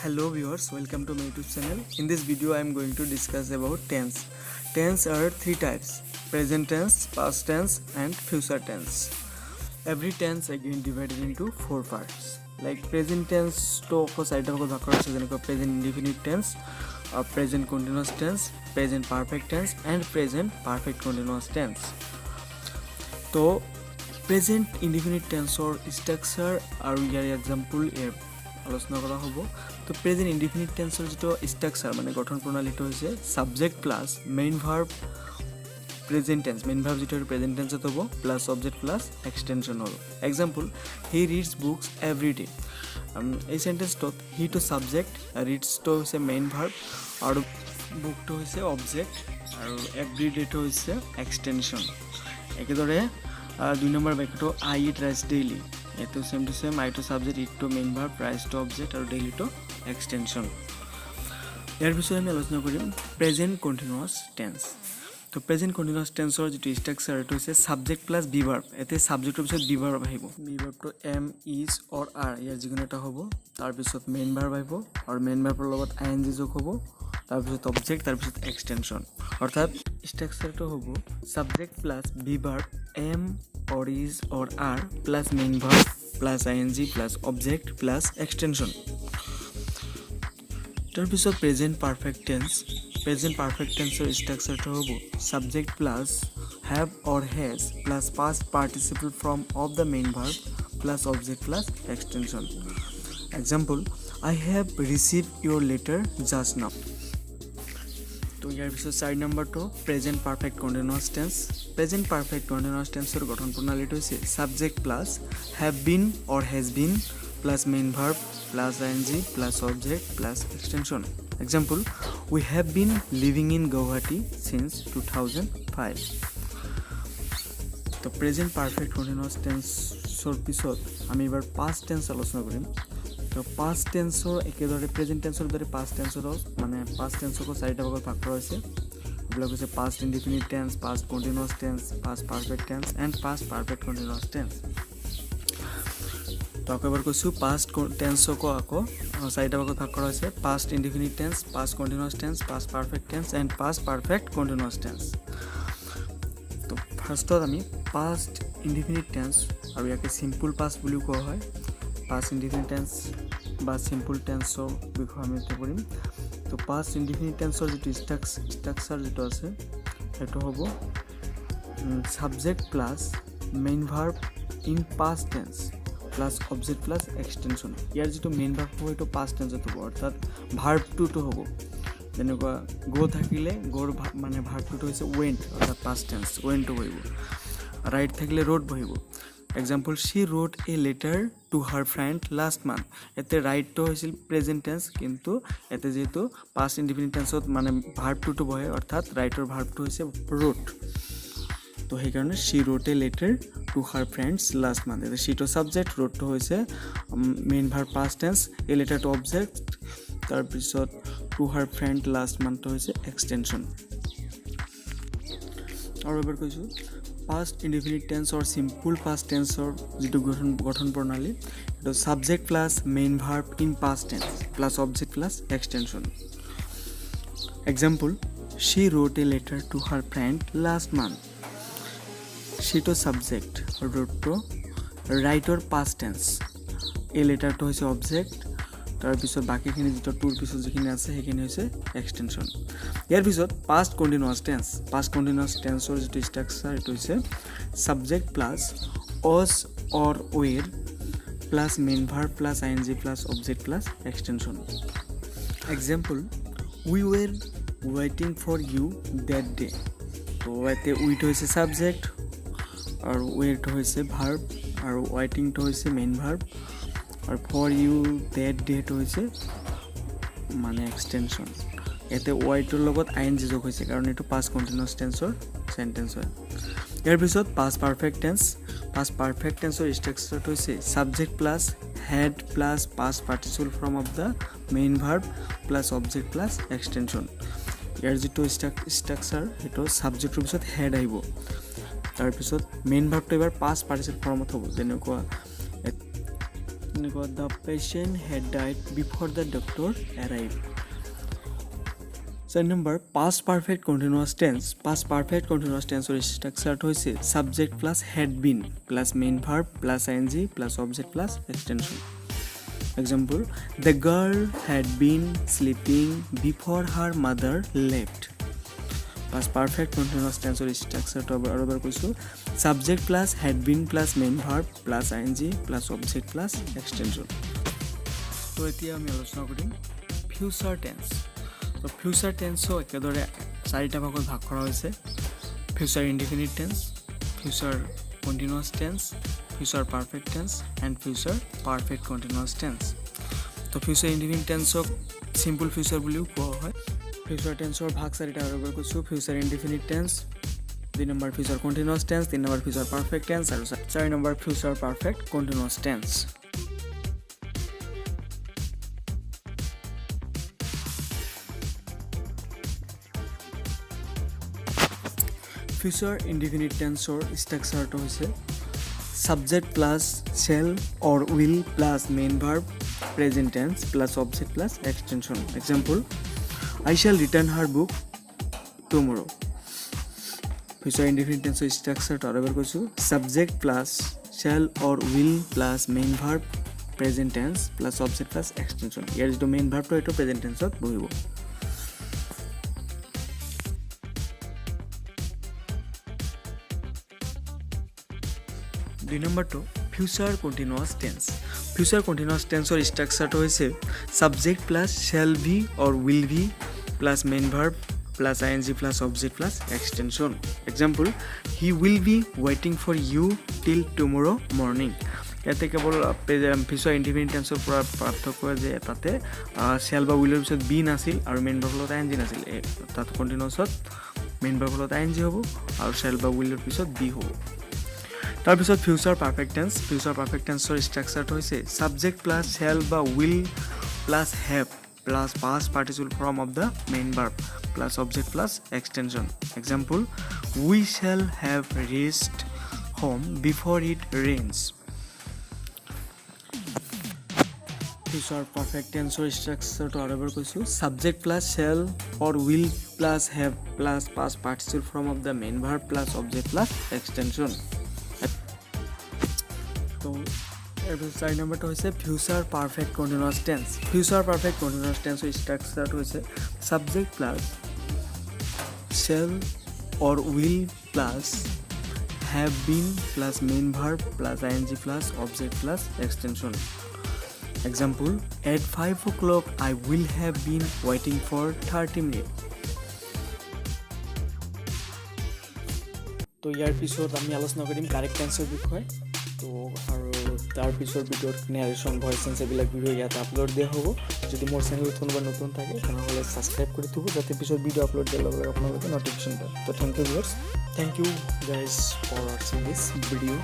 Hello viewers, welcome to my YouTube channel. In this video I am going to discuss about tense. Tense are three types: present tense, past tense and future tense. Every tense again divided into four parts. Like present tense to side of present indefinite tense, present continuous tense, present perfect tense and present perfect continuous tense. So present indefinite tense or structure are your example আলোচনা কৰা হ'ব। তো present indefinite টেন্সৰ যেটো structure মানে গঠন প্ৰণালীটো হৈছে subject plus main verb present tense main verb যেটো প্ৰেজেন্ট টেন্সত হ'ব প্লাস অবজেক্ট প্লাস এক্সটেনশন হ'ব। Example he reads books every day. এই সেন্টেন্সটোত হি টু সাবজেক্ট, ৰিডস তো হৈছে মেইন ভাৰ্ব আৰু বুকটো হৈছে অবজেক্ট আৰু এভৰি ডেটো হৈছে এক্সটেনশন। একেদৰে দুই নম্বৰ বাক্যটো আই ইট ৰাইস ডেইলি, এটো same to same I to subject, eat to main verb, rice to object আৰু ডেইলি টু এক্সটেনশন। ইয়াৰ পিছত আমি আলোচনা কৰিম প্ৰেজেন্ট কন্টিনিউয়াস টেন্স। তো প্ৰেজেন্ট কন্টিনিউয়াস টেন্সৰ যেটো স্ট্ৰাকচাৰ এটো হৈছে সাবজেক্ট প্লাস বি ভাৰ্ব। এতে সাবজেক্টৰ পিছত বি ভাৰ্ব আহিব, বি ভাৰ্বটো এম ইজ অৰ আৰ ইয়াৰ যিকোনো এটা হ'ব। তাৰ পিছত মেইন ভাৰ্ব আহিব আৰু মেইন ভাৰ্বৰ লগত আইএনজি যোগ হ'ব, তাৰ পিছত অবজেক্ট, তাৰ পিছত এক্সটেনশন। অৰ্থাৎ স্ট্ৰাকচাৰটো হ'ব subject plus be verb am or is or are plus main verb plus ing plus object plus extension. তাৰ পিছত present perfect tense ৰ structure হ'ব subject plus have or has plus past participle form of the main verb plus object plus extension. Example, I have received your letter just now. তো ইয়াৰ পিছত 4 নম্বৰটো present perfect continuous tense. Present perfect continuous টেন্সৰ গঠন প্ৰণালীটো হৈছে subject plus have been or has been plus main verb plus ING plus object plus extension. Example, we have been living in Guwahati since 2005। তো present perfect continuous টেন্সৰ পিছত আমি এবাৰ past tense আলোচনা কৰিম। তো পাস্ট টেন্সৰ একেদৰে প্ৰেজেন্ট টেন্সৰ দৰে পাস্ট টেন্সৰো মানে পাস্ট টেন্সকো চাৰিটা ভাগত ভাগ কৰা হৈছে। এগুলো হৈছে past indefinite tense, past continuous tense, past perfect tense and past perfect continuous tense. তো এবাৰ কৈছো পাস্ট টেন্সকো আকৌ চাৰিটা ভাগত ভাগ কৰা হৈছে: past indefinite tense, past continuous tense, past perfect tense and past perfect continuous tense. তো ফার্স্টত আমি পাস্ট ইনডিফিনিট টেন্স আৰু ইয়াকে সিম্পল পাস্ট বুলিও কোৱা হয়। পাস্ট ইনডিফিনিট টেন্স বা সিম্পল টেন্সৰ বিষয়ে আমি এতিয়া পঢ়িম। তো পাস্ট ইনডিফিনিট টেন্সৰ যেটো স্ট্ৰাকচাৰ যেটো আছে সেইটো হ'ব subject plus main verb in past tense plus object plus extension. ইয়াৰ যেটো মেইন ভাৰ্ব হ'ব সেইটো পাস্ট টেন্সত হ'ব, অৰ্থাৎ ভাৰ্বটো হ'ব যেনেকুৱা গো থাকিলে গোৰ মানে ভাৰ্বটো হৈছে ওয়েন্ট, অৰ্থাৎ পাস্ট টেন্স ওয়েন্টটো বহিব। রাইট থাকিলে রোড বহিব। Example, she wrote a letter to her friend last month. এতে রাইটটো হৈছিল প্রেজেন্ট টেন্স, কিন্তু এতে যেহেতু পাস্ট ইনডিফিনিট টেন্সত মানে ভার্বটো বহে, অর্থাৎ ৰাইটৰ ভাৰ্বটো হৈছে wrote। তো সেইকাৰণে she wrote a letter to her friends last month। এতে she to subject, wrote to হৈছে main verb past tense, a letter to object, তাৰ পিছত to her friend last month to হৈছে extension। আৰু এবাৰ কৈছো past indefinite tense or simple past টেন্সৰ যেটো গঠন প্ৰণালী এটা subject plus main verb in past tense plus object plus extension. Example, she wrote a letter to her friend last month। she to subject, wrote to writer past tense, a letter to হৈছে object, তাৰ পিছত বাকিখিনি যেটো tour পিছত যিখিনি আছে সেইখিনি হৈছে এক্সটেনশন। ইয়াৰ পিছত পাস্ট কন্টিনিউয়াস টেন্সৰ যেটো স্ট্ৰাকচাৰ এটো হৈছে subject plus was or were plus main verb plus ING plus object plus extension. Example, we were waiting for you that day। তো এতে উইটো হৈছে সাবজেক্ট আৰু were হৈছে ভাৰ্ব আৰু waiting to হৈছে মেইন ভাৰ্ব আৰু for you that day to হৈছে মানে এক্সটেনশন। এতে ওয়াইটোৰ লগত আইএনজি যোগ হৈছে কাৰণ এটো পাস্ট কন্টিনিউয়াস টেন্সৰ সেন্টেন্স হয়। ইয়াৰ পিছত পাস্ট পাৰফেক্ট টেন্সৰ স্ট্ৰাকচাৰটো হৈছে subject plus had plus past participle form of the main verb plus object plus extension। ইয়াৰ যেটো স্ট্ৰাকচাৰ হেটো সাবজেক্টৰ পিছত had আহিব, তাৰ পিছত মেইন ভাৰ্বটো এবাৰ past participle ফৰ্মত হ'ব, যেনেকুৱা যেনেকুৱা the patient had died before the doctor arrived. Second number, past perfect continuous tense. Past perfect continuous tense or structure hoise subject plus had been plus main verb plus ing plus object plus extension. Example, the girl had been sleeping before her mother left. Past perfect continuous tense or structure to abar koisu subject plus had been plus main verb plus ing plus object plus extension. So etia ami alochona korim future tense. So future tense o ekedore charita bhagot bhag kora hoise future indefinite tense, future continuous tense, future perfect tense and future perfect continuous tense. So future indefinite tense ok simple future boliu koa hoy. Future tense or bhag charita abar koisu future indefinite tense, 2 number future continuous tense, 3 number future perfect tense and 4 number future perfect continuous tense. Future indefinite tense or structure to hoise subject plus shall or will plus main verb present tense plus object plus extension. Example, I shall return her book tomorrow. Future indefinite tense or structure to abar koisu subject plus shall or will plus main verb present tense plus object plus extension. Here is the main verb to eto present tense ot bohibo. The number 2, future continuous tense. Future continuous tense or structure to hoise subject plus shall be or will be plus main verb plus ing plus object plus extension. Example, he will be waiting for you till tomorrow morning. ইয়াতে কেৱল future indefinite টেন্সৰ পৰা পাৰ্থক্য যে তাতে shall বা উইলৰ পিছত B নাছিল আৰু মেইন ভাৰ্বত আইএনজি নাছিল, তাত কণ্টিনিউছত মেইন ভাৰ্বত আইএনজি হ'ব আৰু শ্যাল বা উইলৰ পিছত বি হ'ব। তাৰপিছত ফিউচাৰ পাৰফেক্ট টেন্স। ফিউচাৰ পাৰফেক্ট টেন্সৰ ষ্ট্ৰাকচাৰটো হৈছে ছাবজেক্ট প্লাছ শ্যাল বা will plus have plus past participle form of the main verb plus object plus extension. Example, we shall have reached home before it rains. Future perfect টেন্সৰ ষ্ট্ৰাকচাৰটো আৰু এবাৰ কৈছোঁ, subject plus shall or will plus have plus past participle form of the main verb plus object plus extension. তো এরপর 4 নম্বরটা হচ্ছে future perfect continuous tense. Future perfect continuous টেন্সের স্ট্রাকচারটা হচ্ছে subject plus shall or will plus have been plus main verb plus ING plus object plus extension. Example, at 5 o'clock I will have been waiting for 30 minutes. তো ইয়াৰ পিছত আমি আলোচনা কৰিম correct টেন্সৰ বিষয়ে। তো আৰু তাৰ পিছৰ ভিডিঅ'ত নেৰেশ্যন ভইচ চেঞ্জ এইবিলাক ভিডিঅ' ইয়াত আপলোড দিয়া হ'ব। যদি মোৰ চেনেল কোনোবা নতুন থাকে তেনেহ'লে ছাবস্ক্ৰাইব কৰি থ'ব, যাতে পিছত ভিডিঅ' আপলোড দিয়াৰ লগে লগে আপোনালোকে নটিফিকেশ্যন পায়। তো thank you viewers, thank you guys for ৱাচিং দিছ ভিডিঅ'।